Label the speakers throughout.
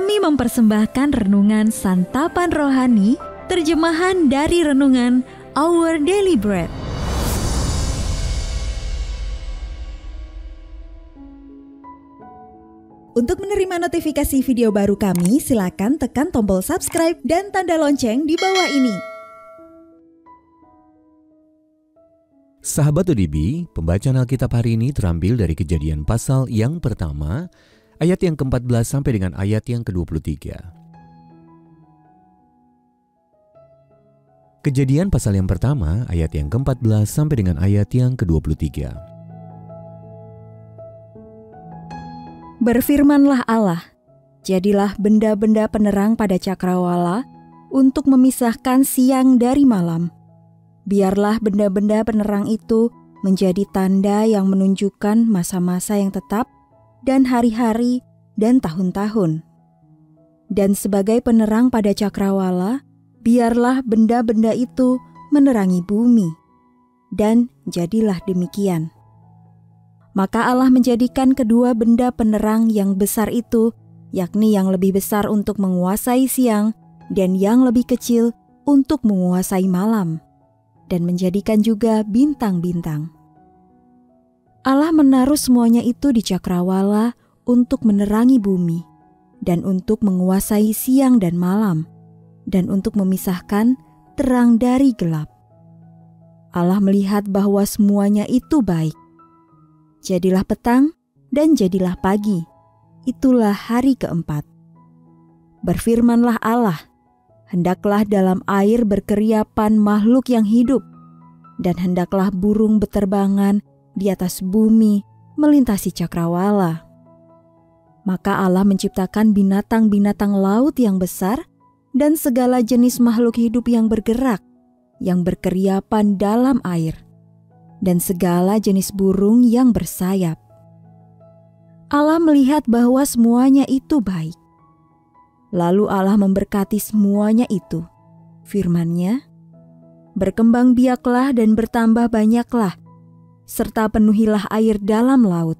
Speaker 1: Kami mempersembahkan renungan Santapan Rohani, terjemahan dari renungan Our Daily Bread.
Speaker 2: Untuk menerima notifikasi video baru kami, silakan tekan tombol subscribe dan tanda lonceng di bawah ini.
Speaker 3: Sahabat ODB, pembacaan Alkitab hari ini terambil dari Kejadian pasal yang pertama, ayat yang ke-14 sampai dengan ayat yang ke-23. Kejadian pasal yang pertama, ayat yang ke-14 sampai dengan ayat yang ke-23.
Speaker 2: Berfirmanlah Allah, jadilah benda-benda penerang pada cakrawala untuk memisahkan siang dari malam. Biarlah benda-benda penerang itu menjadi tanda yang menunjukkan masa-masa yang tetap dan hari-hari dan tahun-tahun. Dan sebagai penerang pada cakrawala, biarlah benda-benda itu menerangi bumi. Dan jadilah demikian. Maka Allah menjadikan kedua benda penerang yang besar itu, yakni yang lebih besar untuk menguasai siang dan yang lebih kecil untuk menguasai malam, dan menjadikan juga bintang-bintang. Allah menaruh semuanya itu di cakrawala untuk menerangi bumi, dan untuk menguasai siang dan malam, dan untuk memisahkan terang dari gelap. Allah melihat bahwa semuanya itu baik. Jadilah petang dan jadilah pagi, itulah hari keempat. Berfirmanlah Allah, hendaklah dalam air berkeriapan makhluk yang hidup, dan hendaklah burung beterbangan di atas bumi melintasi cakrawala. Maka Allah menciptakan binatang-binatang laut yang besar dan segala jenis makhluk hidup yang bergerak, yang berkeriapan dalam air, dan segala jenis burung yang bersayap. Allah melihat bahwa semuanya itu baik. Lalu Allah memberkati semuanya itu. Firman-Nya, berkembang biaklah dan bertambah banyaklah, serta penuhilah air dalam laut,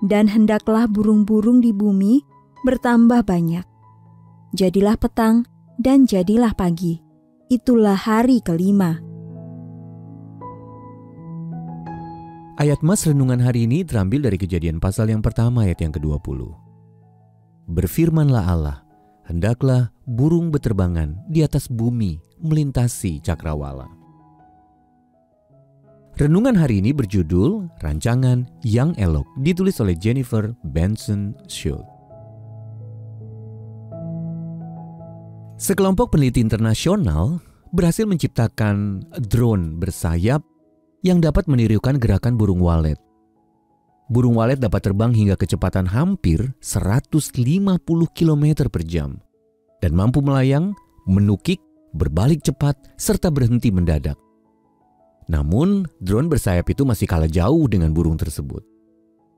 Speaker 2: dan hendaklah burung-burung di bumi bertambah banyak. Jadilah petang dan jadilah pagi, itulah hari kelima.
Speaker 3: Ayat Mas renungan hari ini terambil dari Kejadian pasal yang pertama ayat yang ke-20. Berfirmanlah Allah, hendaklah burung beterbangan di atas bumi melintasi cakrawala. Renungan hari ini berjudul Rancangan Yang Elok, ditulis oleh Jennifer Benson Schultz. Sekelompok peneliti internasional berhasil menciptakan drone bersayap yang dapat menirukan gerakan burung walet. Burung walet dapat terbang hingga kecepatan hampir 150 km per jam dan mampu melayang, menukik, berbalik cepat, serta berhenti mendadak. Namun, drone bersayap itu masih kalah jauh dengan burung tersebut.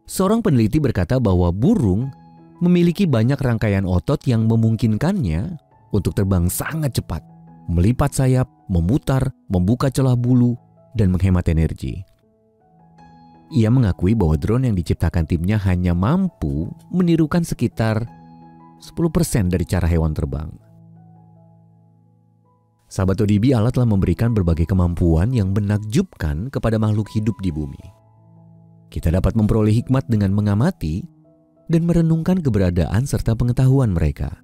Speaker 3: Seorang peneliti berkata bahwa burung memiliki banyak rangkaian otot yang memungkinkannya untuk terbang sangat cepat, melipat sayap, memutar, membuka celah bulu, dan menghemat energi. Ia mengakui bahwa drone yang diciptakan timnya hanya mampu menirukan sekitar 10% dari cara hewan terbang. Sahabat ODB, Allah telah memberikan berbagai kemampuan yang menakjubkan kepada makhluk hidup di bumi. Kita dapat memperoleh hikmat dengan mengamati dan merenungkan keberadaan serta pengetahuan mereka.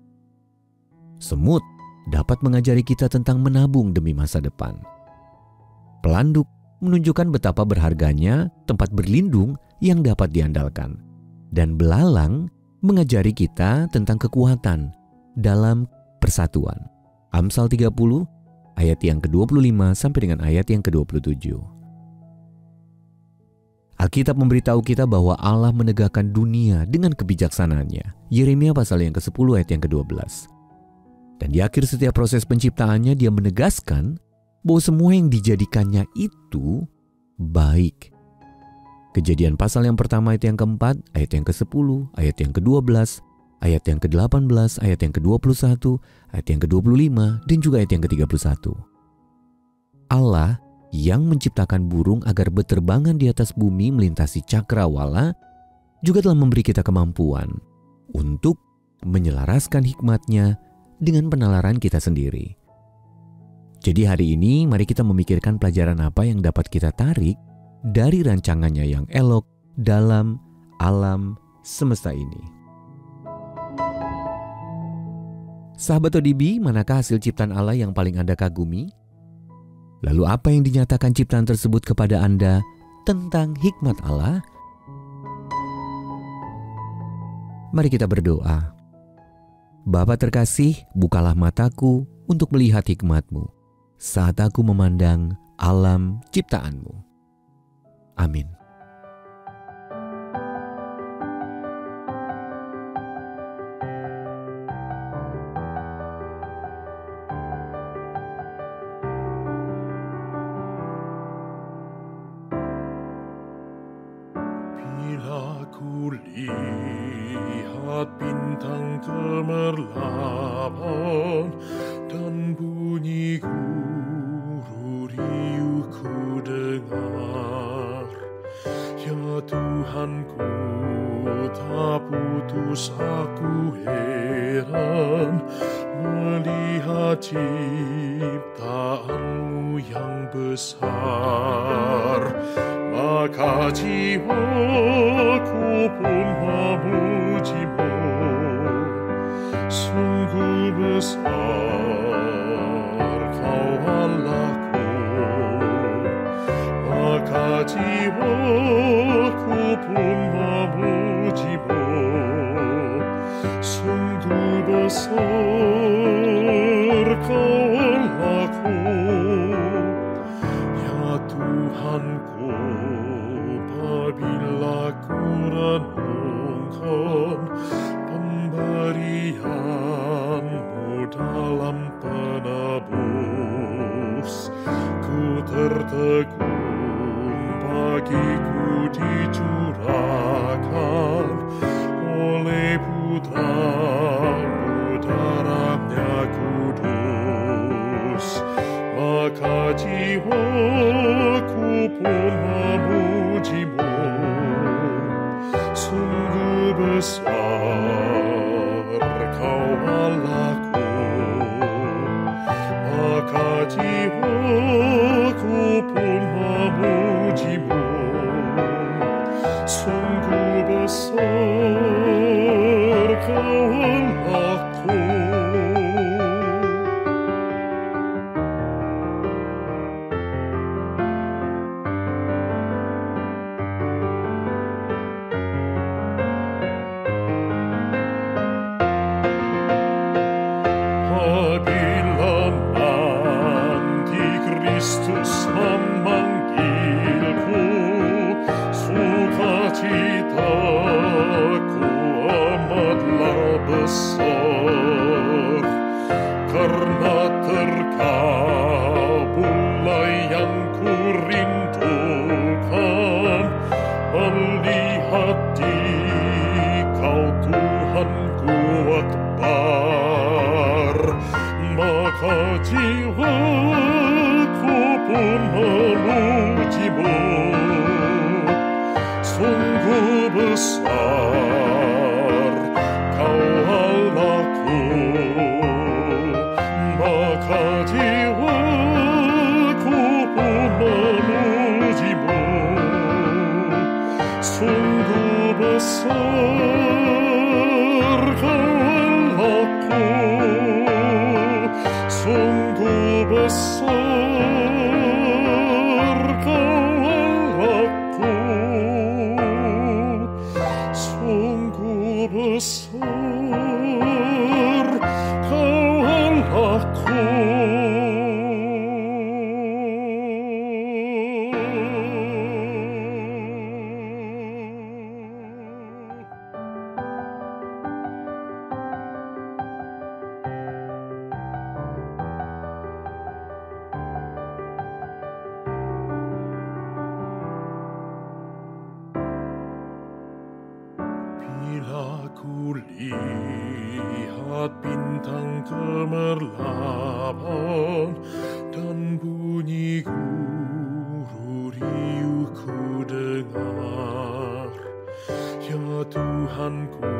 Speaker 3: Semut dapat mengajari kita tentang menabung demi masa depan. Pelanduk menunjukkan betapa berharganya tempat berlindung yang dapat diandalkan. Dan belalang mengajari kita tentang kekuatan dalam persatuan. Amsal 30 ayat yang ke-25 sampai dengan ayat yang ke-27. Alkitab memberitahu kita bahwa Allah menegakkan dunia dengan kebijaksanaannya. Yeremia pasal yang ke-10 ayat yang ke-12. Dan di akhir setiap proses penciptaannya, Dia menegaskan bahwa semua yang dijadikannya itu baik. Kejadian pasal yang pertama ayat yang ke-4, ayat yang ke-10, ayat yang ke-12, ayat yang ke-18, ayat yang ke-21, ayat yang ke-25, dan juga ayat yang ke-31. Allah yang menciptakan burung agar berterbangan di atas bumi melintasi cakrawala juga telah memberi kita kemampuan untuk menyelaraskan hikmat-Nya dengan penalaran kita sendiri. Jadi hari ini mari kita memikirkan pelajaran apa yang dapat kita tarik dari rancangannya yang elok dalam alam semesta ini. Sahabat ODB, manakah hasil ciptaan Allah yang paling Anda kagumi? Lalu apa yang dinyatakan ciptaan tersebut kepada Anda tentang hikmat Allah? Mari kita berdoa. Bapa terkasih, bukalah mataku untuk melihat hikmat-Mu saat aku memandang alam ciptaan-Mu. Amin.
Speaker 4: Bila ku lihat bintang gemerlapan dan bunyi guru riuh ku dengar, ya Tuhanku, tak putus aku heran melihat ciptaan-Mu yang besar. Maka jiwaku pun memuji-Mu, sungguh besar Kau Allahku. Maka jiwaku pun memuji-Mu, sungguh besar Kau Allahku. Ya Tuhanku, apabila ku renungkan pemberian-Mu dalam penebus, ku tertegun bagiku dicurahkan oleh Putra-Mu darah-Nya kudus. Maka jiwaku pun memuji-Mu, sungguh besar Kau Allahku. Maka jiwaku pun memuji-Mu, sungguh besar Kau Allahku. Kristus memanggilku, sukacitaku amatlah besar, karena terkabullah yang ku rindukan, melihat Dikau Tuhanku akbar. Maka jiwaku pun memuji-Mu, sungguh besar Kau Allahku. Maka jiwaku pun memuji-Mu, sungguh besar Kau Allahku. Sungguh besar Kau Allahku, sungguh besar Kau Allahku. Bila ku lihat bintang gemerlapan dan bunyi guru riuh ku dengar, ya Tuhanku,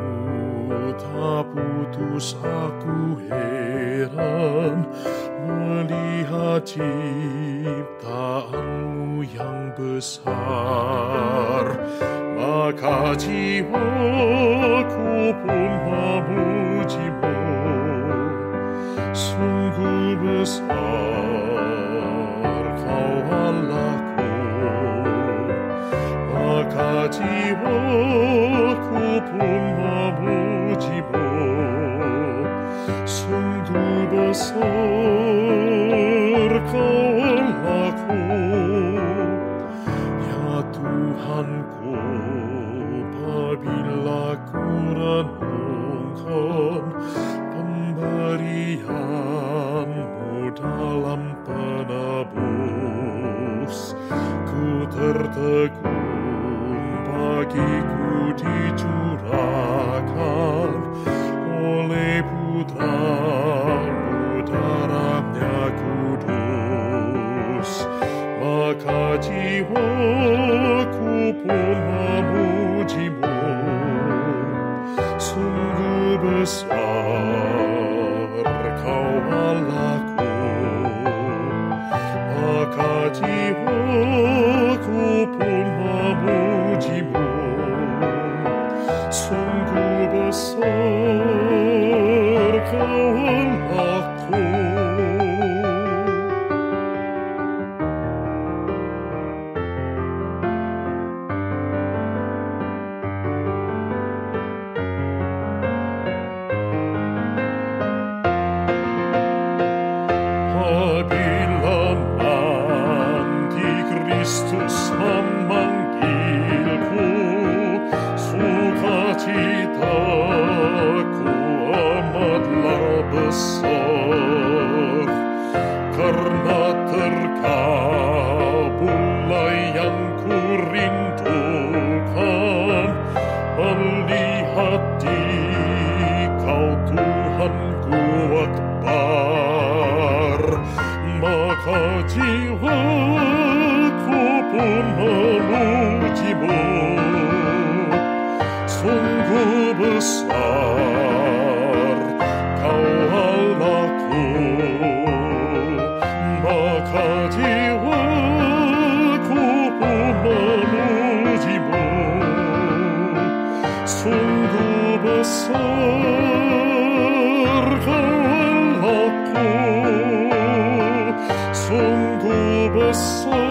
Speaker 4: tak putus aku heran melihat ciptaanmu yang besar. Maka jiwaku pun memujimu, sungguh besar Kau Allahku. Maka jiwaku pun memujimu, sungguh besar Kau Allahku. Ya Tuhanku, apabila ku renungkan pemberian-Mu dalam penebus, ku tertegun bagiku dicurahkan oleh Putra-Mu, darahnya kudus. Maka jiwaku pun memujimu, sungguh besar Kau Allahku. Maka jiwaku pun memujimu, sungguh besar Kau Allahku. Apabila nanti Kristus memanggilku, sukacitaku amatlah besar, karena terkabullah yang kurindukan, melihat Dikau Tuhanku akbar. Maka jiwaku pun memujimu, sungguh besar Kau Allahku. Maka jiwaku pun memujimu, sungguh besar Kau Allahku. Sungguh besar